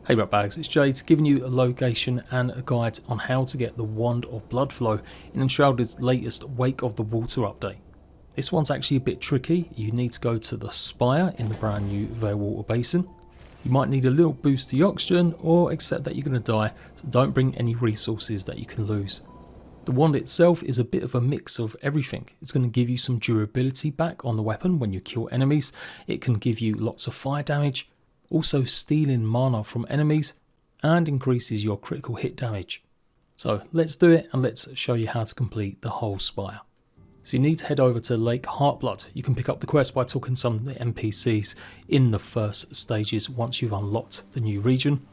Hey Ratbags, it's Jade giving you a location and a guide on how to get the Wand of Bloodflow in Enshrouded's latest Wake of the Water update. This one's actually a bit tricky. You need to go to the Spire in the brand new Veilwater Basin. You might need a little boost to your oxygen or accept that you're going to die, so don't bring any resources that you can lose. The wand itself is a bit of a mix of everything. It's going to give you some durability back on the weapon when you kill enemies. It can give you lots of fire damage, also stealing mana from enemies, and increases your critical hit damage. So let's do it and let's show you how to complete the whole spire. So you need to head over to Lake Heartblood. You can pick up the quest by talking to some of the NPCs in the first stages once you've unlocked the new region.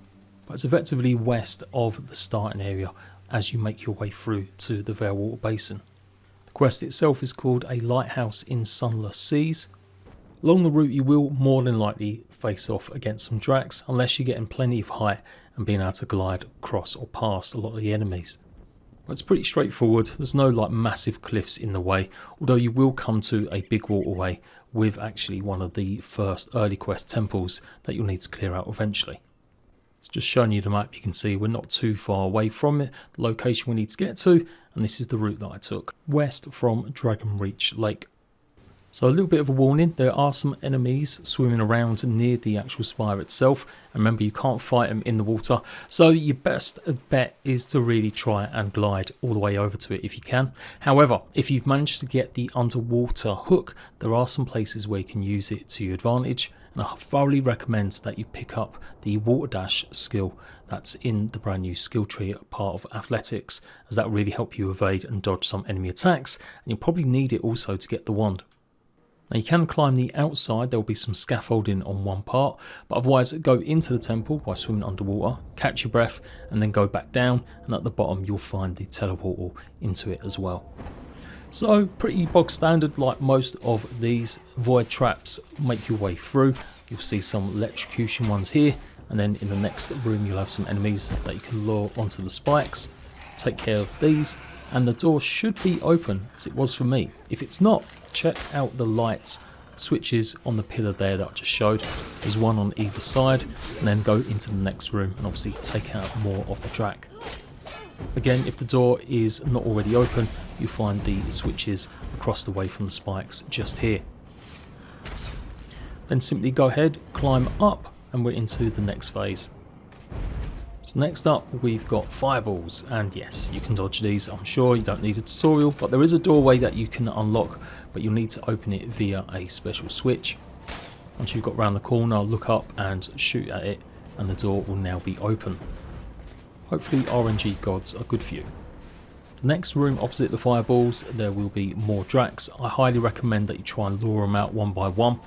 But it's effectively west of the starting area as you make your way through to the Veilwater Basin. The quest itself is called A Lighthouse in Sunless Seas. Along the route you will more than likely face off against some Dracs unless you're getting plenty of height and being able to glide across or past a lot of the enemies. But it's pretty straightforward. There's no massive cliffs in the way, although you will come to a big waterway with actually one of the first early quest temples that you'll need to clear out eventually. It's just showing you the map. You can see we're not too far away from it, the location we need to get to, and this is the route that I took, west from Dragonreach Lake. So a little bit of a warning, there are some enemies swimming around near the actual spire itself. And remember, you can't fight them in the water, so your best bet is to really try and glide all the way over to it if you can. However, if you've managed to get the underwater hook, there are some places where you can use it to your advantage. And I thoroughly recommend that you pick up the water dash skill that's in the brand new skill tree, part of athletics, as that will really help you evade and dodge some enemy attacks. And you'll probably need it also to get the wand. Now you can climb the outside, there will be some scaffolding on one part, but otherwise go into the temple by swimming underwater, catch your breath, and then go back down, and at the bottom you'll find the teleportal into it as well. So pretty bog standard like most of these. Void traps make your way through. You'll see some electrocution ones here, and then in the next room you'll have some enemies that you can lure onto the spikes. Take care of these, and the door should be open as it was for me. If it's not, check out the lights switches on the pillar there that I just showed. There's one on either side, and then go into the next room and obviously take out more of the Drac. Again, if the door is not already open, you find the switches across the way from the spikes just here. Then simply go ahead, climb up, and we're into the next phase. So next up we've got fireballs, and yes, you can dodge these. I'm sure you don't need a tutorial, but there is a doorway that you can unlock, but you'll need to open it via a special switch. Once you've got round the corner, look up and shoot at it, and the door will now be open. Hopefully RNG gods are good for you. The next room opposite the fireballs, there will be more Dracs. I highly recommend that you try and lure them out one by one,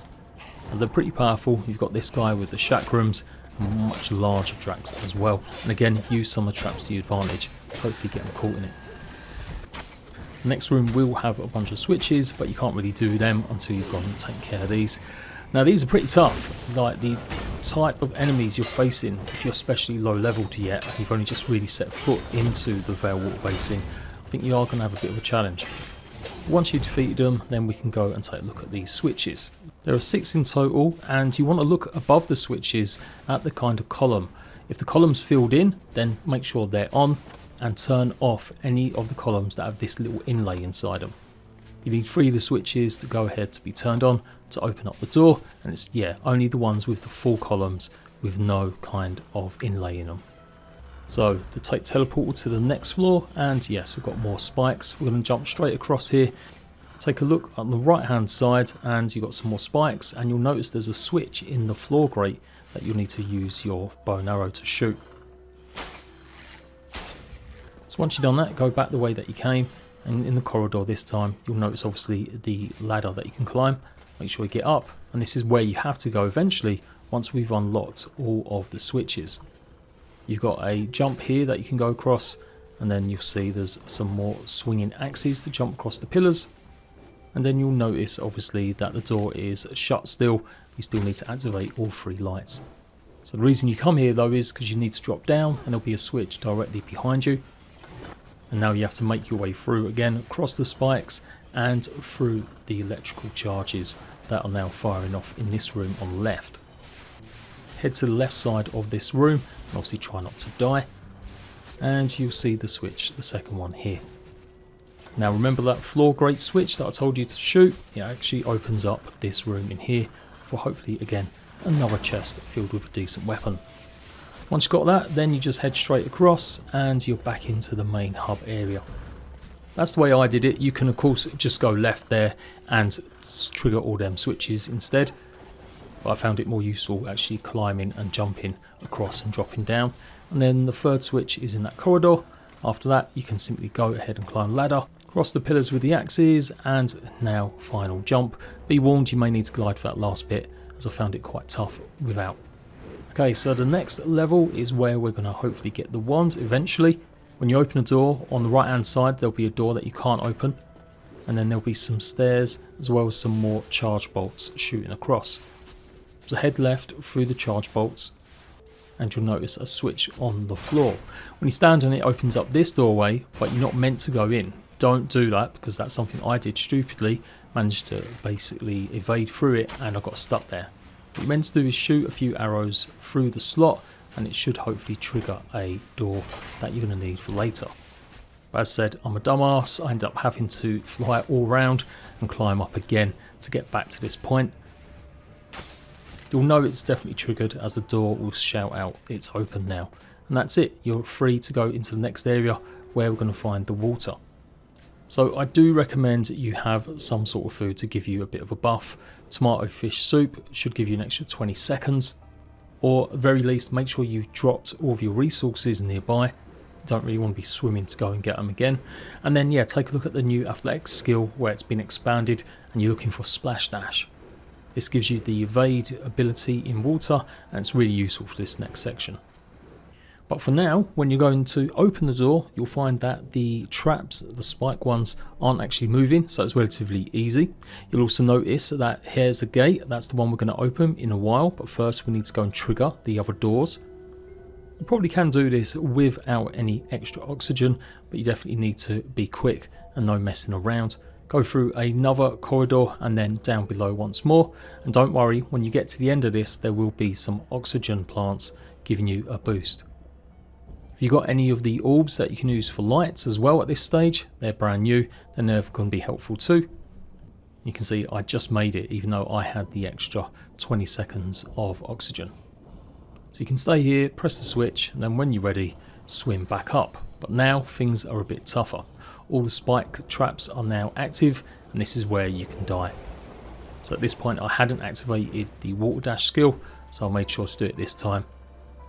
as they're pretty powerful. You've got this guy with the chakrams, and much larger Dracs as well, and again use some of the traps to your advantage to hopefully get them caught in it. The next room will have a bunch of switches, but you can't really do them until you've gone and taken care of these. Now these are pretty tough, like the type of enemies you're facing if you're especially low leveled yet and you've only just really set foot into the Veilwater Basin. I think you are going to have a bit of a challenge. Once you've defeated them, then we can go and take a look at these switches. There are 6 in total, and you want to look above the switches at the kind of column. If the column's filled in, then make sure they're on, and turn off any of the columns that have this little inlay inside them. You need 3 of the switches to go ahead to be turned on to open up the door, and it's only the ones with the full columns with no kind of inlay in them. So to take teleportal to the next floor, and yes, we've got more spikes. We're going to jump straight across here. Take a look on the right hand side, and you've got some more spikes, and you'll notice there's a switch in the floor grate that you'll need to use your bow and arrow to shoot. So once you've done that, go back the way that you came, and in the corridor this time you'll notice obviously the ladder that you can climb. Make sure you get up, and this is where you have to go eventually once we've unlocked all of the switches. You've got a jump here that you can go across, and then you'll see there's some more swinging axes to jump across the pillars. And then you'll notice obviously that the door is shut still. You still need to activate all 3 lights. So the reason you come here though is because you need to drop down, and there'll be a switch directly behind you. And now you have to make your way through again across the spikes and through the electrical charges that are now firing off in this room on the left. head to the left side of this room and obviously try not to die. And you'll see the switch, the second one here. Now remember that floor grate switch that I told you to shoot? It actually opens up this room in here for hopefully again another chest filled with a decent weapon. Once you've got that, then you just head straight across and you're back into the main hub area. That's the way I did it. You can of course just go left there and trigger all them switches instead. But I found it more useful actually climbing and jumping across and dropping down. And then the third switch is in that corridor. After that you can simply go ahead and climb ladder, cross the pillars with the axes, and now final jump. Be warned, you may need to glide for that last bit as I found it quite tough without. Okay, so the next level is where we're going to hopefully get the wand eventually. When you open a door, on the right hand side there'll be a door that you can't open, and then there'll be some stairs as well as some more charge bolts shooting across. So head left through the charge bolts and you'll notice a switch on the floor. When you stand on it, it opens up this doorway, but you're not meant to go in. Don't do that, because that's something I did stupidly. Managed to basically evade through it and I got stuck there. What you're meant to do is shoot a few arrows through the slot and it should hopefully trigger a door that you're going to need for later. But as said, I'm a dumbass. I end up having to fly all around and climb up again to get back to this point. You'll know it's definitely triggered as the door will shout out it's open now. And that's it. You're free to go into the next area where we're going to find the water. So I do recommend you have some sort of food to give you a bit of a buff. Tomato fish soup should give you an extra 20 seconds. Or at the very least, make sure you've dropped all of your resources nearby. You don't really want to be swimming to go and get them again. And then yeah, take a look at the new athletics skill where it's been expanded and you're looking for splash dash. This gives you the evade ability in water and it's really useful for this next section. But for now, when you're going to open the door, you'll find that the traps, the spike ones, aren't actually moving, so it's relatively easy. You'll also notice that here's a gate, that's the one we're going to open in a while, but first we need to go and trigger the other doors. You probably can do this without any extra oxygen, but you definitely need to be quick and no messing around. Go through another corridor and then down below once more, and don't worry, when you get to the end of this there will be some oxygen plants giving you a boost. If you've got any of the orbs that you can use for lights as well at this stage, they're brand new, then they're going to be helpful too. You can see I just made it even though I had the extra 20 seconds of oxygen. So you can stay here, press the switch, and then when you're ready, swim back up. But now things are a bit tougher. All the spike traps are now active and this is where you can die. So at this point I hadn't activated the water dash skill, so I made sure to do it this time.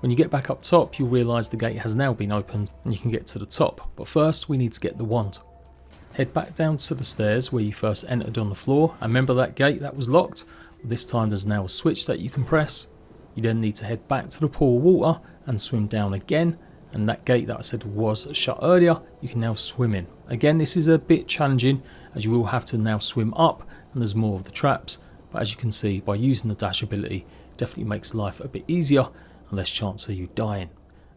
When you get back up top, you'll realise the gate has now been opened and you can get to the top. But first we need to get the wand. Head back down to the stairs where you first entered on the floor, and remember that gate that was locked? Well, this time there's now a switch that you can press. You then need to head back to the pool of water and swim down again, and that gate that I said was shut earlier, you can now swim in. Again, this is a bit challenging as you will have to now swim up and there's more of the traps, but as you can see by using the dash ability, it definitely makes life a bit easier and less chance of you dying.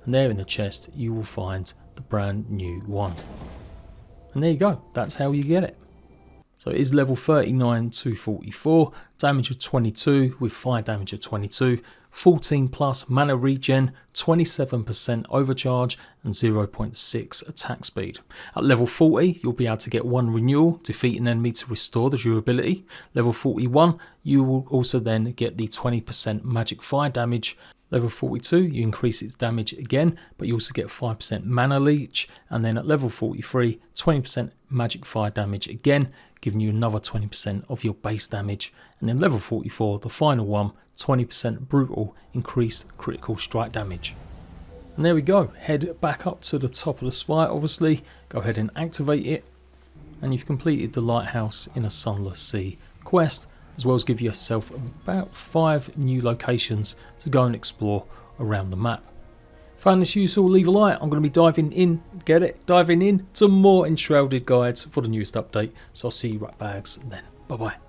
And there in the chest you will find the brand new wand. And there you go, that's how you get it. So it is level 39 to 44, damage of 22 with fire damage of 22, 14 plus mana regen, 27% overcharge and 0.6 attack speed. At level 40 you'll be able to get 1 renewal, defeat an enemy to restore the durability. Level 41 you will also then get the 20% magic fire damage. Level 42 you increase its damage again, but you also get 5% mana leech, and then at level 43 20% magic fire damage again, giving you another 20% of your base damage. And then level 44, the final one, 20% brutal increased critical strike damage. And there we go, head back up to the top of the spire obviously, go ahead and activate it, and you've completed the Lighthouse in a Sunless Sea quest, as well as give yourself about 5 new locations to go and explore around the map. Found this useful, leave a like. I'm going to be diving in to more Enshrouded guides for the newest update, so I'll see you ratbags then. Bye bye.